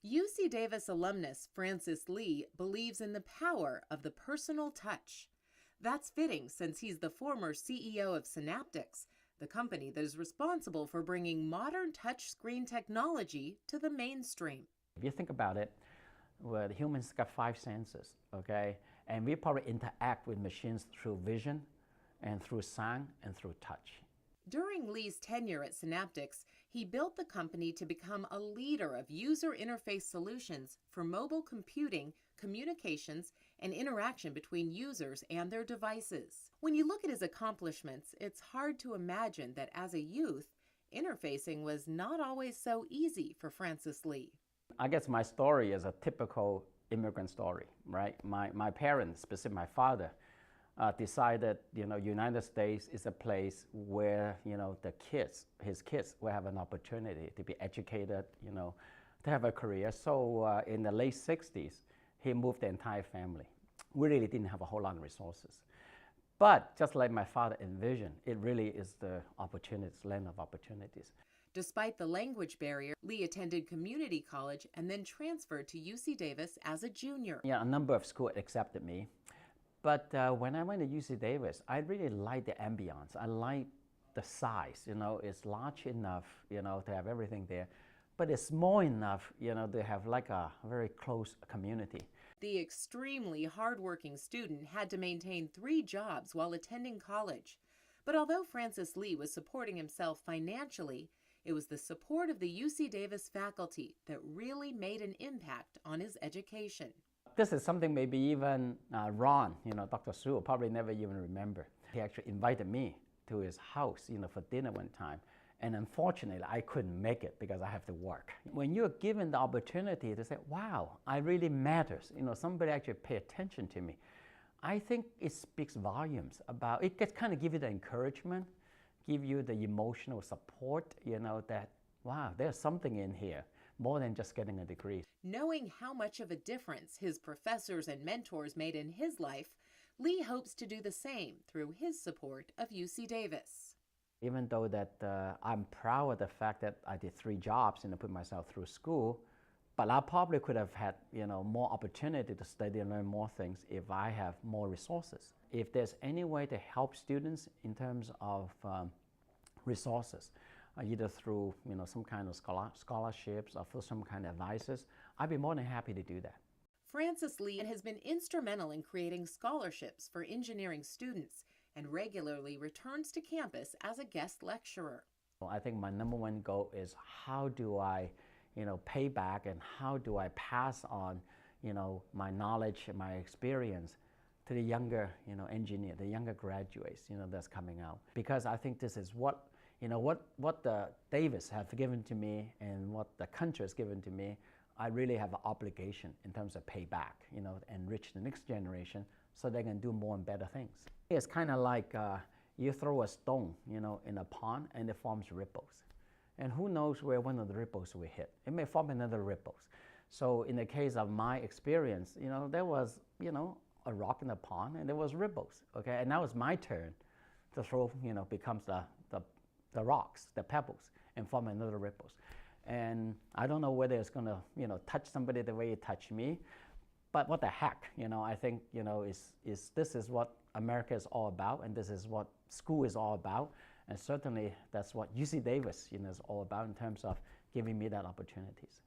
UC Davis alumnus Francis Lee believes in the power of the personal touch. That's fitting since he's the former CEO of Synaptics, the company that is responsible for bringing modern touchscreen technology to the mainstream. If you think about it, well, humans got 5 senses, okay? And we probably interact with machines through vision and through sound and through touch. During Lee's tenure at Synaptics, he built the company to become a leader of user interface solutions for mobile computing, communications, and interaction between users and their devices. When you look at his accomplishments, it's hard to imagine that as a youth, interfacing was not always so easy for Francis Lee. I guess my story is a typical immigrant story, right? My parents, specifically my father, decided, United States is a place where, his kids will have an opportunity to be educated, to have a career. So in the late 60s, he moved the entire family. We really didn't have a whole lot of resources. But just like my father envisioned, it really is the opportunities, land of opportunities. Despite the language barrier, Lee attended community college and then transferred to UC Davis as a junior. Yeah, a number of schools accepted me. But when I went to UC Davis, I really liked the ambiance. I liked the size, it's large enough, to have everything there. But it's small enough, to have like a very close community. The extremely hardworking student had to maintain 3 jobs while attending college. But although Francis Lee was supporting himself financially, it was the support of the UC Davis faculty that really made an impact on his education. This is something maybe even Ron, Dr. Su will probably never even remember. He actually invited me to his house, for dinner one time. And unfortunately, I couldn't make it because I have to work. When you're given the opportunity to say, wow, I really matters, somebody actually pay attention to me, I think it speaks volumes about, it gets kind of give you the encouragement, give you the emotional support, that, wow, there's something in here, more than just getting a degree. Knowing how much of a difference his professors and mentors made in his life, Lee hopes to do the same through his support of UC Davis. Even though that I'm proud of the fact that I did 3 jobs and put myself through school, but I probably could have had, more opportunity to study and learn more things if I have more resources. If there's any way to help students in terms of resources, either through some kind of scholarships or for some kind of advices, I'd be more than happy to do that. Francis Lee has been instrumental in creating scholarships for engineering students and regularly returns to campus as a guest lecturer. Well, I think my #1 goal is how do I, pay back and how do I pass on, my knowledge and my experience to the younger, engineer, the younger graduates, that's coming out. Because I think this is what the Davis have given to me and what the country has given to me, I really have an obligation in terms of payback, enrich the next generation so they can do more and better things. It's kind of like you throw a stone, in a pond and it forms ripples. And who knows where one of the ripples will hit. It may form another ripples. So in the case of my experience, there was, a rock in the pond and there was ripples, okay? And now it's my turn to throw, becomes the rocks, the pebbles, and form another ripples. And I don't know whether it's gonna, touch somebody the way it touched me, but what the heck, I think, this is what America is all about, and this is what school is all about, and certainly that's what UC Davis, is all about in terms of giving me that opportunities.